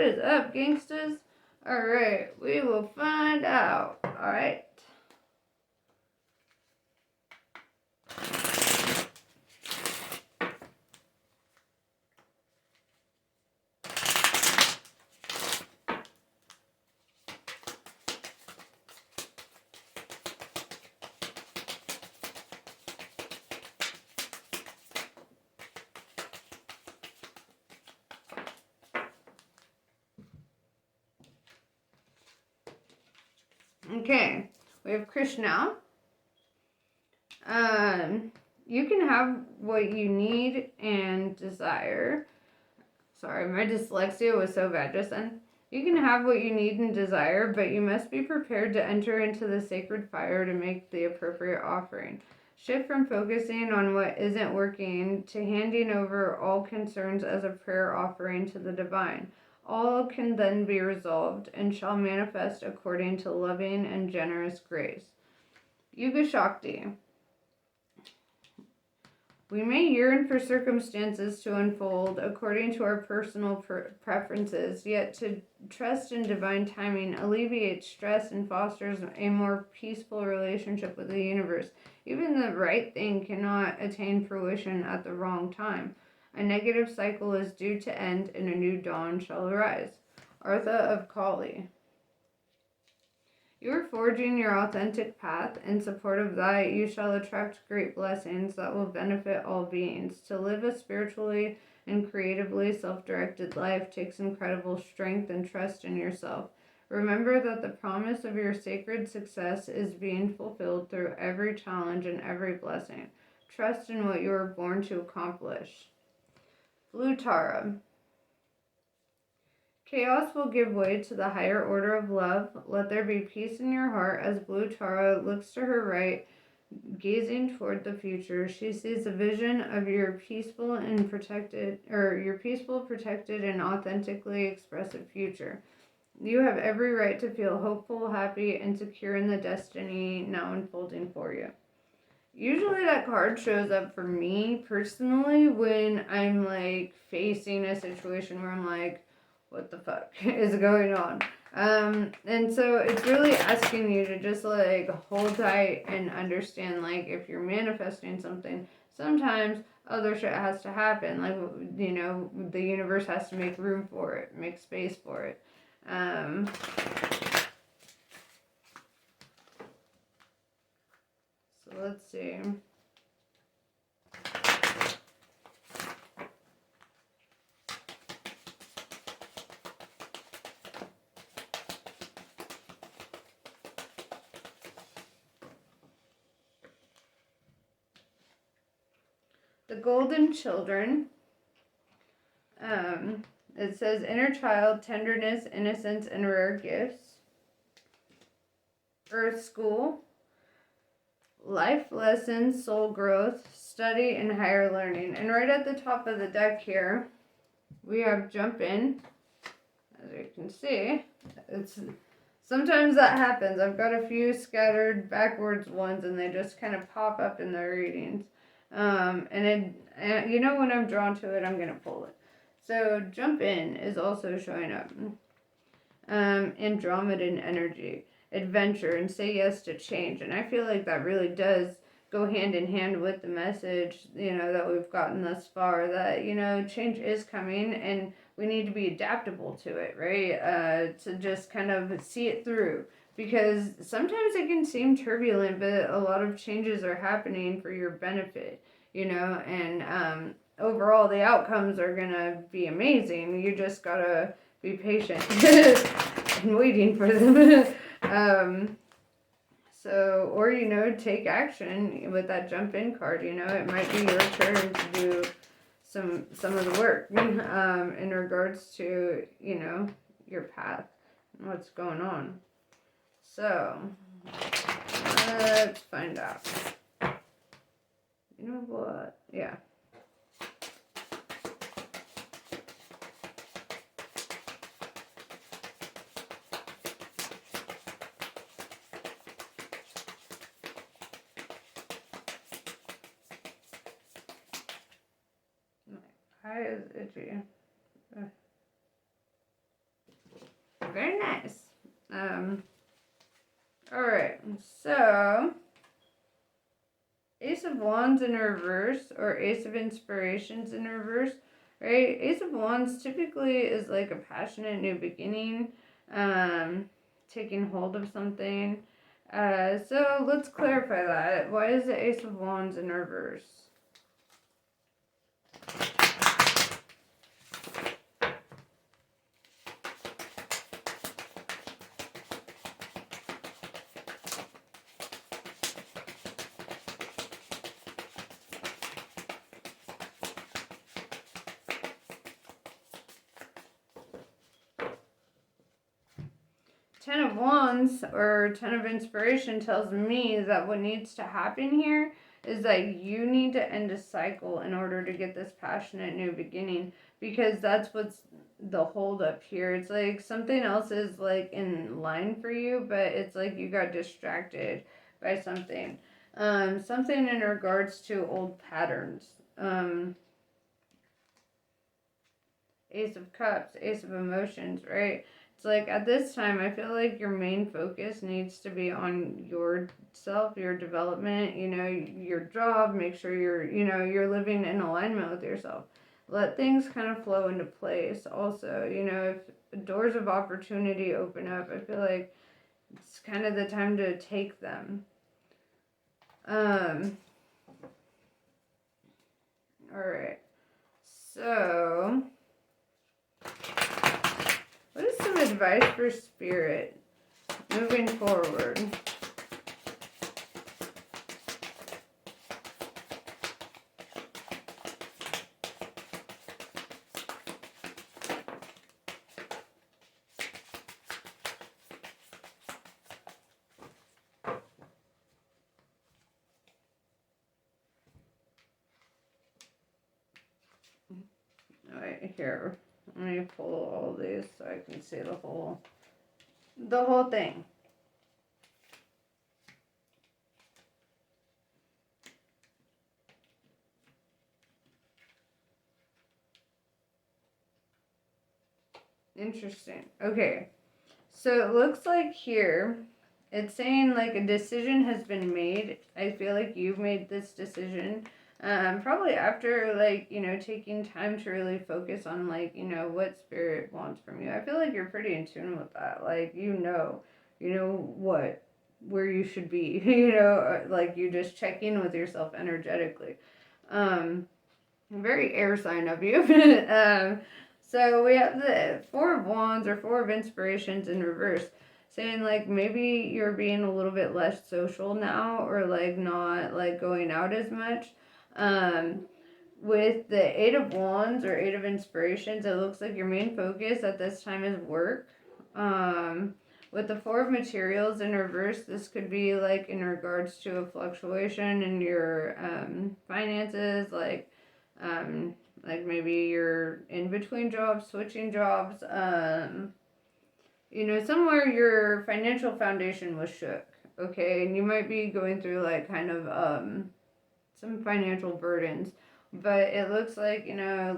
What is up, gangsters? Alright, we will find out. Alright. Okay, we have Krishna. You can have what you need and desire. Sorry, my dyslexia was so bad just then. You can have what you need and desire, but you must be prepared to enter into the sacred fire to make the appropriate offering. Shift from focusing on what isn't working to handing over all concerns as a prayer offering to the divine. All can then be resolved and shall manifest according to loving and generous grace. Yuga Shakti. We may yearn for circumstances to unfold according to our personal preferences, yet to trust in divine timing alleviates stress and fosters a more peaceful relationship with the universe. Even the right thing cannot attain fruition at the wrong time. A negative cycle is due to end and a new dawn shall arise. Artha of Kali. You are forging your authentic path. In support of that, you shall attract great blessings that will benefit all beings. To live a spiritually and creatively self-directed life takes incredible strength and trust in yourself. Remember that the promise of your sacred success is being fulfilled through every challenge and every blessing. Trust in what you were born to accomplish. Blue Tara. Chaos will give way to the higher order of love. Let there be peace in your heart as Blue Tara looks to her right, gazing toward the future. She sees a vision of your peaceful, protected, and authentically expressive future. You have every right to feel hopeful, happy, and secure in the destiny now unfolding for you. Usually that card shows up for me personally when I'm like facing a situation where I'm like, what the fuck is going on? And so it's really asking you to just like hold tight and understand, like, if you're manifesting something, sometimes other shit has to happen. Like, you know, the universe has to make room for it, make space for it. So let's see. The Golden Children. It says inner child, tenderness, innocence, and rare gifts. Earth School. Life lessons, soul growth, study, and higher learning. And right at the top of the deck here, we have Jump In. As you can see, sometimes that happens. I've got a few scattered backwards ones, and they just kind of pop up in the readings. And you know, when I'm drawn to it, I'm going to pull it. So Jump In is also showing up. Andromedan energy, adventure, and say yes to change. And I feel like that really does go hand in hand with the message, you know, that we've gotten thus far, that, you know, change is coming and we need to be adaptable to it, right? To just kind of see it through. Because sometimes it can seem turbulent, but a lot of changes are happening for your benefit, you know, and overall the outcomes are going to be amazing. You just got to be patient and waiting for them. So, or, you know, take action with that Jump In card. You know, it might be your turn to do some of the work in regards to, you know, your path and what's going on. So, let's find out. You know what? Yeah. My eye is itchy. Wands in reverse or Ace of Inspirations in reverse, right? Ace of Wands typically is like a passionate new beginning, taking hold of something. So let's clarify that. Why is the Ace of Wands in reverse? 10 of Wands or 10 of Inspiration tells me that what needs to happen here is that you need to end a cycle in order to get this passionate new beginning, because that's what's the hold up here. It's like something else is like in line for you, but it's like you got distracted by something. Something in regards to old patterns. Ace of Cups, Ace of Emotions, right? It's like at this time, I feel like your main focus needs to be on yourself, your development, your job. Make sure you're living in alignment with yourself. Let things kind of flow into place. Also, if doors of opportunity open up, I feel like it's kind of the time to take them. All right. So, what is some advice for spirit moving forward? All right, here. Let me pull all these so I can see the whole thing. Interesting. Okay. So it looks like here it's saying like a decision has been made. I feel like you've made this decision. Probably after taking time to really focus on what spirit wants from you. I feel like you're pretty in tune with that. Like where you should be. Like you just check in with yourself energetically. Very air sign of you. So we have the Four of Wands or Four of Inspirations in reverse, saying like maybe you're being a little bit less social now, or like not like going out as much. With the Eight of Wands or Eight of Inspirations, it looks like your main focus at this time is work. With the Four of Materials in reverse, this could be like in regards to a fluctuation in your finances, like maybe you're in between jobs, switching jobs, somewhere your financial foundation was shook, okay, and you might be going through like kind of some financial burdens, but it looks like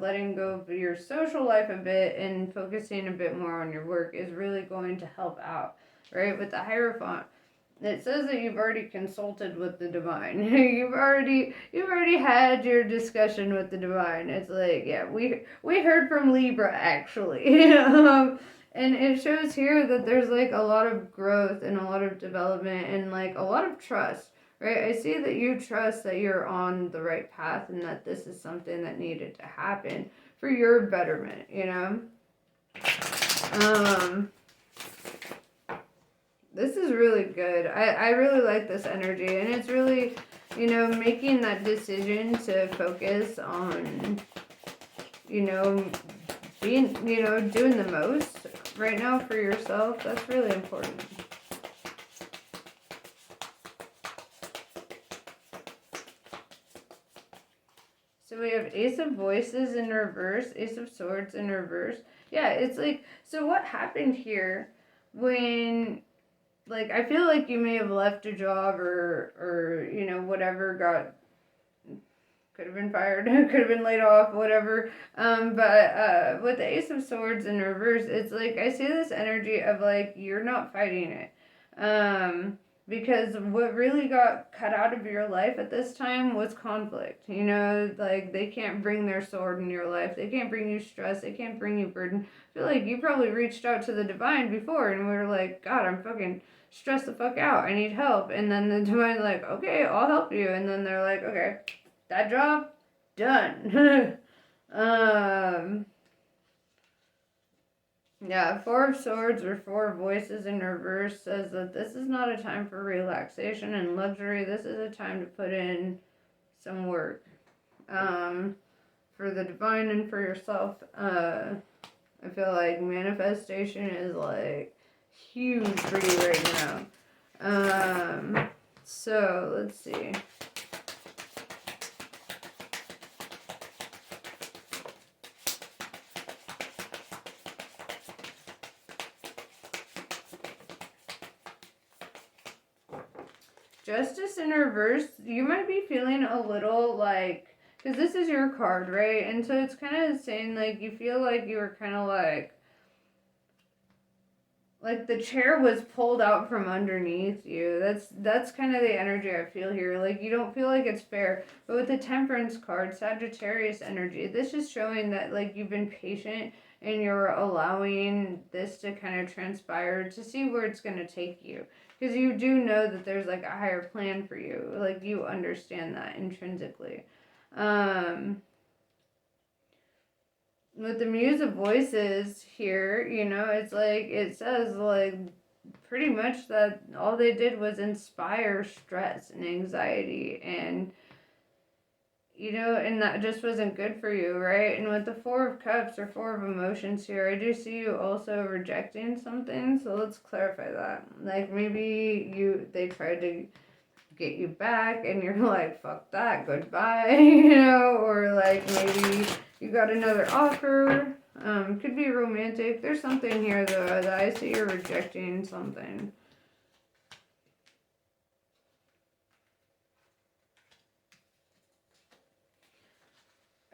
letting go of your social life a bit and focusing a bit more on your work is really going to help out, right? With the Hierophant, it says that you've already consulted with the divine. you've already had your discussion with the divine. It's like, yeah, we heard from Libra actually. And it shows here that there's like a lot of growth and a lot of development and like a lot of trust, right? I see that you trust that you're on the right path and that this is something that needed to happen for your betterment, This is really good. I really like this energy, and it's really, making that decision to focus on, being, doing the most right now for yourself. That's really important. So we have Ace of Voices in reverse, Ace of Swords in reverse. Yeah, it's like, so what happened here when... Like, I feel like you may have left a job or whatever, could have been fired, could have been laid off, whatever. But with the Ace of Swords in reverse, it's like, I see this energy of like, you're not fighting it. because what really got cut out of your life at this time was conflict. You know, like they can't bring their sword in your life. They can't bring you stress. They can't bring you burden. I feel like you probably reached out to the divine before and we were like, God, I'm fucking stressed the fuck out. I need help. And then the divine's like, okay, I'll help you. And then they're like, okay, that job, done. Yeah, Four of Swords or Four Voices in reverse says that this is not a time for relaxation and luxury. This is a time to put in some work. For the divine and for yourself, I feel like manifestation is like huge for you right now. So let's see. Justice in reverse, you might be feeling a little like, because this is your card, right? And so it's kind of saying like you feel like you were kind of like the chair was pulled out from underneath you. That's kind of the energy I feel here. Like you don't feel like it's fair. But with the Temperance card, Sagittarius energy, this is showing that like you've been patient and you're allowing this to kind of transpire to see where it's going to take you. Because you do know that there's like a higher plan for you. Like you understand that intrinsically. With the Muse of Voices here, you know, it's like, it says like pretty much that all they did was inspire stress and anxiety and, you know, and that just wasn't good for you, right? And with the Four of Cups or Four of Emotions here, I do see you also rejecting something, so let's clarify that. Like maybe they tried to get you back and you're like, fuck that, goodbye, you know, or like maybe you got another offer. Could be romantic. There's something here though that I see you're rejecting something.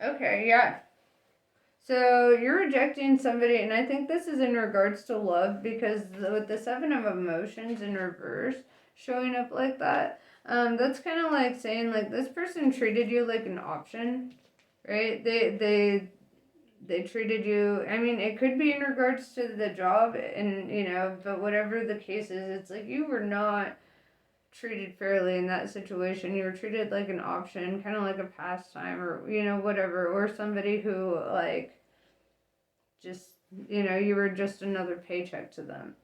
Okay, yeah. So you're rejecting somebody, and I think this is in regards to love because with the Seven of Emotions in reverse showing up like that, that's kind of like saying like this person treated you like an option, right? They treated you. I mean, it could be in regards to the job, and you know, but whatever the case is, it's like you were not treated fairly in that situation. You were treated like an option, kind of like a pastime, or you know, whatever, or somebody who like just, you know, you were just another paycheck to them.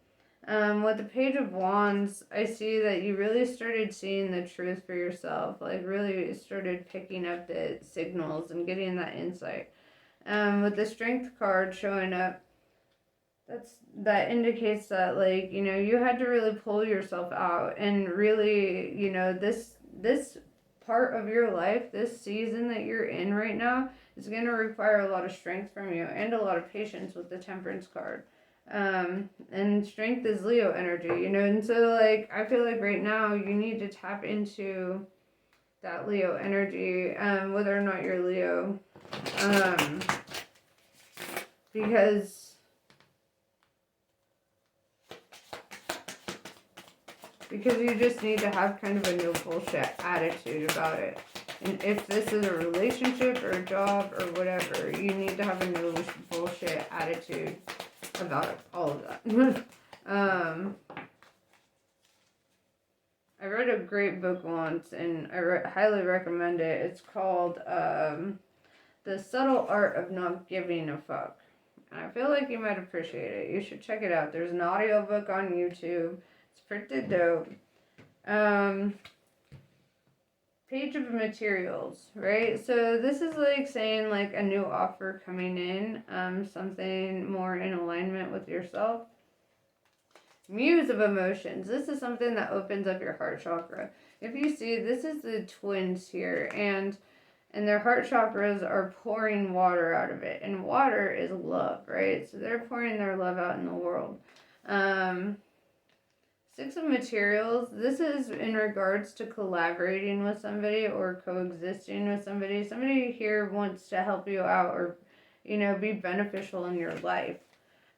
With the Page of Wands, I see that you really started seeing the truth for yourself, like really started picking up the signals and getting that insight. With the Strength card showing up, that indicates that like, you know, you had to really pull yourself out and really, you know, this part of your life, this season that you're in right now is going to require a lot of strength from you and a lot of patience with the Temperance card. And strength is Leo energy, you know, and so like I feel like right now you need to tap into that Leo energy, whether or not you're Leo, because you just need to have kind of a no bullshit attitude about it. And if this is a relationship or a job or whatever, you need to have a no bullshit attitude about all of that. I read a great book once, and I highly recommend it. It's called The Subtle Art of Not Giving a Fuck. And I feel like you might appreciate it. You should check it out. There's an audiobook on YouTube. It's pretty dope. Page of Materials, right? So this is like saying like a new offer coming in, something more in alignment with yourself. Muse of Emotions. This is something that opens up your heart chakra. If you see, this is the twins here, and their heart chakras are pouring water out of it, and water is love, right? So they're pouring their love out in the world. Six of Materials, this is in regards to collaborating with somebody or coexisting with somebody. Somebody here wants to help you out or, you know, be beneficial in your life.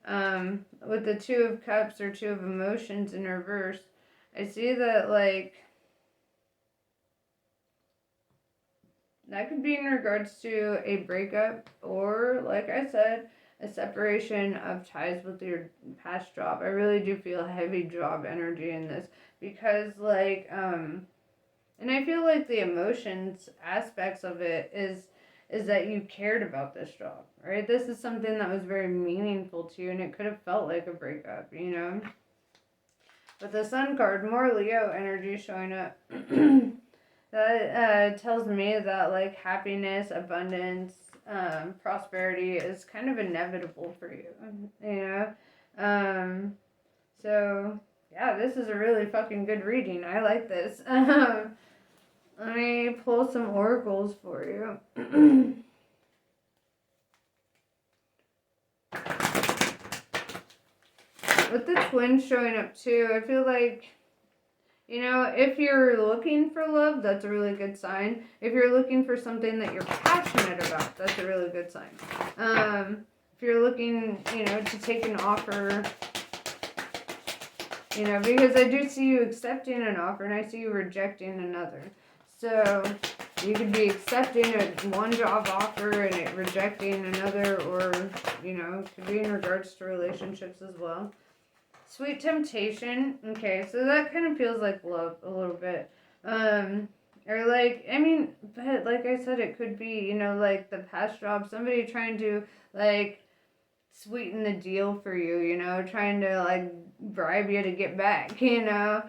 With the Two of Cups or Two of Emotions in reverse, I see that, like, that could be in regards to a breakup or, like I said, a separation of ties with your past job. I really do feel heavy job energy in this because, like, and I feel like the emotions aspects of it is that you cared about this job, right? This is something that was very meaningful to you, and it could have felt like a breakup, you know. But the Sun card, more Leo energy showing up. That tells me that, like, happiness, abundance, prosperity is kind of inevitable for you, you know? So, yeah, this is a really fucking good reading. I like this. Let me pull some oracles for you. With the twins showing up too, I feel like, you know, if you're looking for love, that's a really good sign. If you're looking for something that you're passionate about, that's a really good sign. If you're looking, you know, to take an offer, you know, because I do see you accepting an offer and I see you rejecting another. So you could be accepting one job offer and it rejecting another, or, you know, it could be in regards to relationships as well. Sweet temptation. Okay, so that kind of feels like love a little bit. Or like, I mean, but like I said, it could be, you know, like the past job, somebody trying to, like, sweeten the deal for you, you know, trying to, like, bribe you to get back, you know,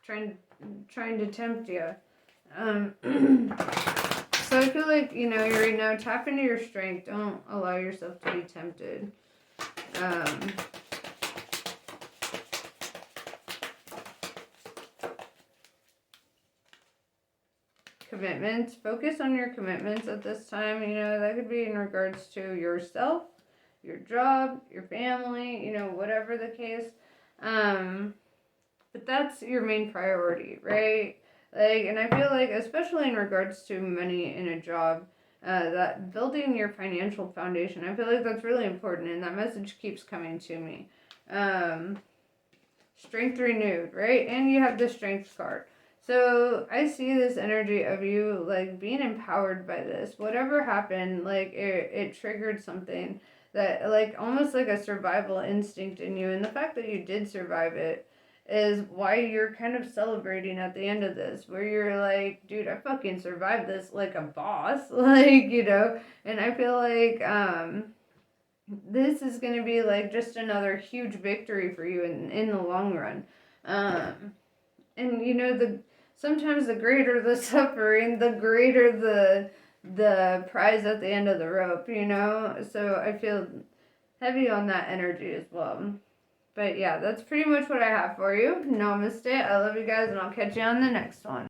trying to tempt you. So I feel like, you know, you're right now, tap into your strength. Don't allow yourself to be tempted. Commitments. Focus on your commitments at this time. You know, that could be in regards to yourself, your job, your family, you know, whatever the case. But that's your main priority, right? Like, and I feel like, especially in regards to money in a job, that building your financial foundation, I feel like that's really important, and that message keeps coming to me. Strength renewed, right? And you have the strength card. So I see this energy of you, like, being empowered by this. Whatever happened, like, it triggered something that, like, almost like a survival instinct in you. And the fact that you did survive it is why you're kind of celebrating at the end of this, where you're like, dude, I fucking survived this like a boss. Like, you know, and I feel like, this is going to be like just another huge victory for you in the long run. And you know, sometimes the greater the suffering, the greater the prize at the end of the rope, you know? So I feel heavy on that energy as well. But yeah, that's pretty much what I have for you. Namaste. I love you guys, and I'll catch you on the next one.